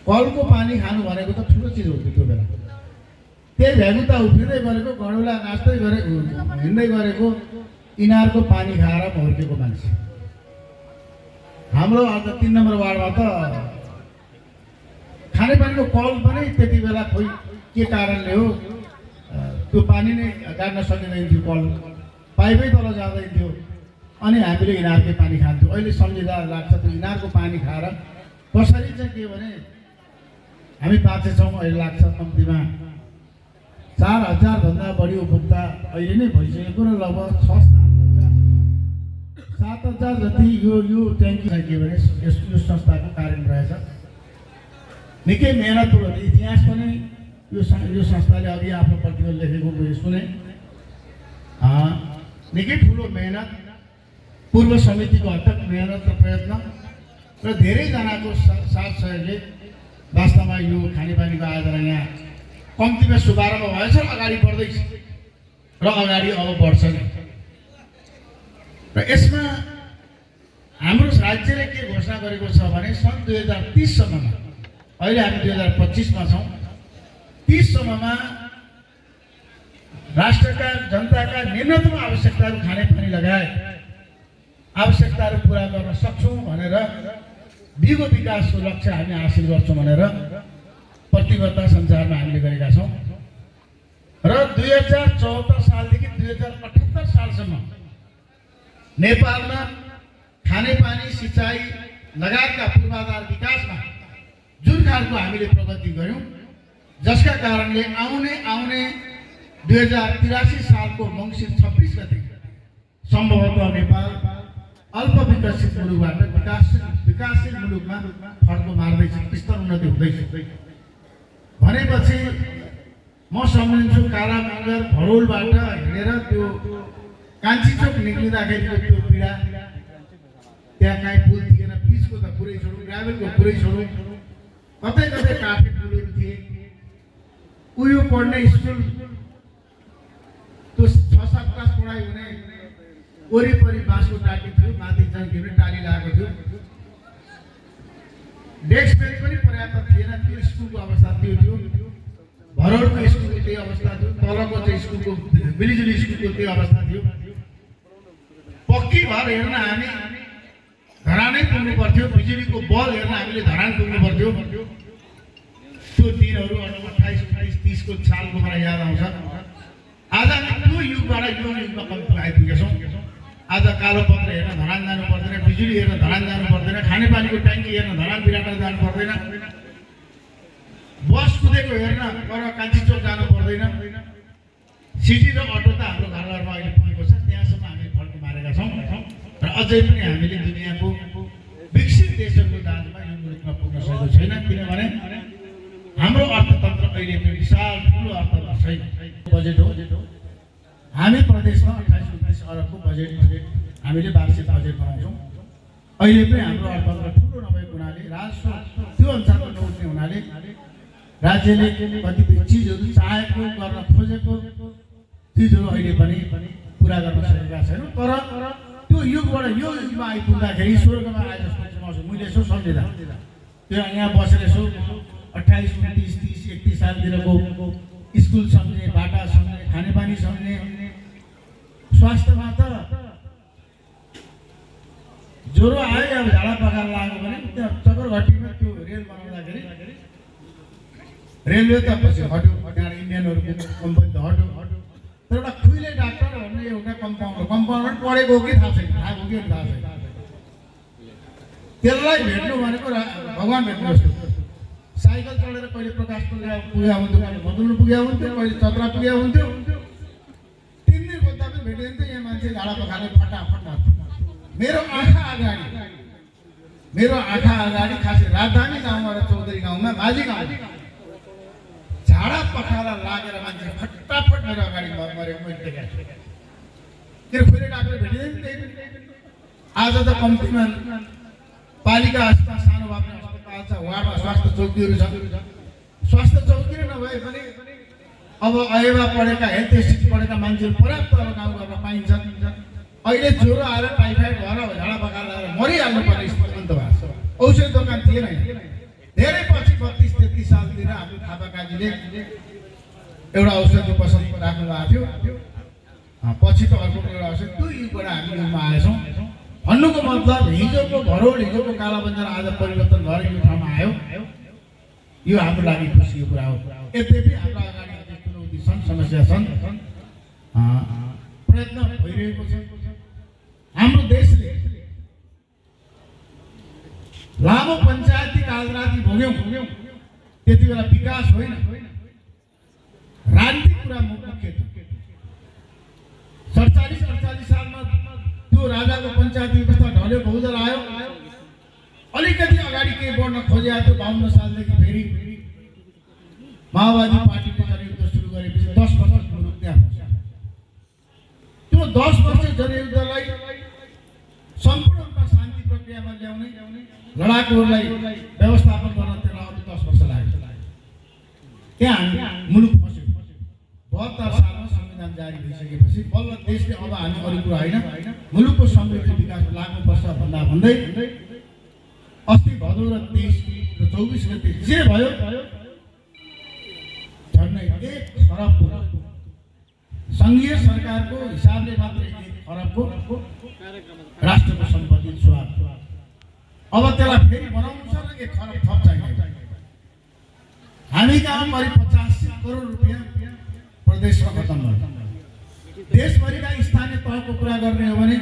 कलको पानी खानु भनेको त ठुलो चिज हो त्यो बेला। त्यही भ्यागुता उफ्रिँदै गरेको, गडौला नाच्दै गरेको, हिँड्दै गरेको इनारको पानी खाएर हुर्केको मान्छे। हाम्रो आज 3 नम्बर वार्डमा त खानेपानीको कल पनि त्यति बेला खोइ के कारणले हो त्यो पानी नै गाड्न सकिँदैन थियो, कल पाइपै तल जाँदैन थियो। अनि हामीले इनारकै पानी खान्थ्यौँ। अहिले सम्झिँदा लाग्छ त्यो इनारको पानी खाएर कसरी चाहिँ के भने हामी बाँचेछौँ। अहिले लाग्छ कम्तीमा 4000 भन्दा बढी उपभोक्ता अहिले नै भइसकेको र लगभग 7,000 जति यो ट्याङ्की के भने यो संस्थाको कारण रहेछ। निकै मेहनतपूर्व इतिहास पनि यो संस्थाले अघि आफ्नो प्रतिवेदन लेखेको मैले सुने। निकै ठुलो मेहनत, पूर्व समितिको अथक मेहनत र प्रयत्न र धेरैजनाको साथ सहयोगले वास्तवमा यो खानेपानीको आज यहाँ कम्तीमा शुभारम्भ भएछ, अगाडि बढ्दैछ र अगाडि अब बढ्छ नै। र यसमा हाम्रो राज्यले के घोषणा गरेको छ भने सन् 2030 सम्ममा, अहिले हामी 2025 मा छौँ, 30 सम्ममा राष्ट्रका जनताका न्यूनतम आवश्यकताहरू खानेपानी लगायत आवश्यकताहरू पुरा गर्न सक्छौँ भनेर दिगो विकासको लक्ष्य हामी हासिल गर्छौँ भनेर प्रतिबद्धता सञ्चारमा हामीले गरेका छौँ। र 2074 सालदेखि 2078 सालसम्म नेपालमा खानेपानी, सिँचाइ लगायतका पूर्वाधार विकासमा जुन खालको हामीले प्रगति गऱ्यौँ, जसका कारणले आउने 2083 सालको मङ्सिर 26 गते सम्भवतः नेपाल अल्प विकसित मुलुकबाट विकासशील मुलुकमा फड्को मार्दैछ, स्तर उन्नति हुँदैछ भनेपछि म सम्झिन्छु काला मगर भरौलबाट हिँडेर त्यो कान्छी चोक निक्लिँदाखेरिको त्यो पीडा, त्यहाँ काहीँ पुल थिएन, पिचको त पुरै छोडौँ, ग्राभेलको पुरै छोडौँ, कतै कतै काठे पुलहरू थिए। उयो पढ्ने स्कुल त्यो 6-7 क्लास पढाइ हुने वरिपरि बाँसको टाटी थियो, माथि चाहिँ के भने टाली लागेको थियो, डेस्क बेन्च पनि पर्याप्त थिएन। त्यो स्कुलको अवस्था त्यो थियो। भरौलको स्कुलको त्यही अवस्था थियो, तलको चाहिँ स्कुलको बिलिजुली स्कुलको त्यही अवस्था थियो। पक्की घर हेर्न हामी धरानै पुग्नु पर्थ्यो, बिजुलीको बल हेर्न हामीले धरान पुग्नु पर्थ्यो। त्यो दिनहरू 28, 30 को सालको मलाई याद आउँछ। आज हामी त्यो युगबाट यो युगमा कम्ती आइपुगेछौँ। आज कालो पत्र हेर्न धरान जानु पर्दैन, बिजुली हेर्न धरान जानु पर्दैन, खानेपानीको ट्याङ्की हेर्न धरान बिराटा जानु पर्दैन, बस कुदेको हेर्न पर कान्छी चोक जानु पर्दैन। सिटी र अटो त हाम्रो घरघरमा अहिले पुगेको छ, त्यहाँसम्म हामी फड्को मारेका छौँ। र अझै पनि हामीले दुनियाँको विकसित देशहरूको दाजुमा यो मुलुकमा पुग्न सकेको छैन, किनभने हाम्रो अर्थतन्त्र अहिले पनि विशाल ठुलो अर्थतन्त्र छैन। बजेट हो, हामी प्रदेशमा 28-29 अरबको बजेट हामीले वार्षिक बजेट बनाउँछौँ। अहिले पनि हाम्रो अर्थतन्त्र ठुलो नभएको हुनाले, राजस्व त्यो अनुसारको नउठ्ने हुनाले राज्यले कतिपय चिजहरू चाहेको, गर्न खोजेको चिजहरू अहिले पनि पुरा गर्न सकेका छैनौँ। तर त्यो युगबाट यो युगमा आइपुग्दाखेरि स्वर्गमा आए जस्तो चाहिँ मैले यसो सम्झिँदा त्यो यहाँ बसेर यसो 28, 29, 30, 31 सालतिरको स्कुल सम्झने, बाटा सम्झने, खानेपानी सम्झने, स्वास्थ्यमा त ज्वरो आयो अब झाडा पखाला लाग्यो भने त्यहाँ चक्करघट्टीमा त्यो रेल बनाउँदाखेरि रेलवे त पछि हट्यो, त्यहाँ इन्डियनहरूको कम्पनी त हट्यो। तर एउटा खुइले डाक्टर भन्ने एउटा कम्पाउन्डर पढेको हो कि थाहा छैन, थाहा हो कि थाहा छैन, त्यसलाई भेट्नु भनेको भगवान् भेट्नु जस्तो। साइकल चढेर कहिले प्रकाश पुग्या हुन्थ्यो, कहिले बदल्नु पुग्या हुन्थ्यो, कहिले चत्रा पुग्या हुन्थ्यो। 3 दिन खोज्दा पनि भेटिन्थ्यो त यहाँ मान्छे झाडा पखाले फटाफट। मेरो आँखा अगाडि खासै राजधानी गाउँमा र चौधरी गाउँमा, माझी गाउँ झाडा पखाला लागेर मान्छे फटाफट मेरो अगाडि मरेको मैले देखेको छु। किन खुइले डाक्टर भेटिँदैन त्यही। आज त कम्तीमा पालिका अस्पताल, सानो भए पनि अस्पताल छ, वार्डमा स्वास्थ्य चौकीहरू छ। स्वास्थ्य चौकी नै नभए पनि अब अयमा पढेका, हेल्थ एसिस्ट पढेका मान्छेहरू पर्याप्त अब गाउँघरमा पाइन्छन्। अहिले ज्वरो आएर टाइफाइड भएर झाडा पखाला लागेर मरिहाल्नु पर्ने स्थिति अन्त भएको छ। औषधि दोकान थिएन, धेरै पछि 32-33 सालतिर हाम्रो थापा काजीले एउटा औषधि पसल राख्नु भएको थियो। पछि त अर्को एउटा औषधि त्यो युगबाट हामी युगमा आएछौँ। भन्नुको मतलब हिजोको भरोड, हिजोको कालाबजार आज परिवर्तन भएर यो ठाउँमा आयो। यो हाम्रो लागि खुसीको कुरा हो। यद्यपि हाम्रो अगाडि अझै चुनौती छन्, समस्या छन्, प्रयत्न भइरहेको छ। हाम्रो देशले लामो पञ्चायती कालराती भोग्यौँ, त्यति बेला विकास होइन, राजनीतिक कुरा मुख्य थियो। 47-48 सालमा त्यो राजाको पञ्चायती व्यवस्था ढल्यो, बहुदल आयो। अलिकति अगाडि के बढ्न खोजेको थियो। 52 सालदेखि फेरि माओवादी पार्टीले जनयुद्ध सुरु गरेपछि 10 वर्ष मुलुक त्यहाँ बस्यो। त्यो 10 वर्ष जनयुद्धलाई सम्पूर्ण रूपमा शान्ति प्रक्रियामा ल्याउने, लडाकुहरूलाई व्यवस्थापन गर्न त्यसलाई अरू 10 वर्ष लाग्यो। त्यहाँ हामी मुलुक फस्यो। 72 सालमा संविधान जारी भइसकेपछि बल्ल देशले अब हामी अरू कुरा होइन, मुलुकको समृद्धि विकास लाग्नुपर्छ भन्दा भन्दै अस्ति भदौ र 23 र 24 गते जे भयो झन्डै 1 खरबको सङ्घीय सरकारको हिसाबले मात्र 1 खरबको राष्ट्रको सम्पत्ति स्वाद। अब त्यसलाई फेरि बनाउनु छ र 1 खरब थप चाहिन्छ। हामी कहाँ करिब 85 करोड रुपियाँ प्रदेशमा खतम भयो। देशभरिका स्थानीय तहको कुरा गर्ने हो भने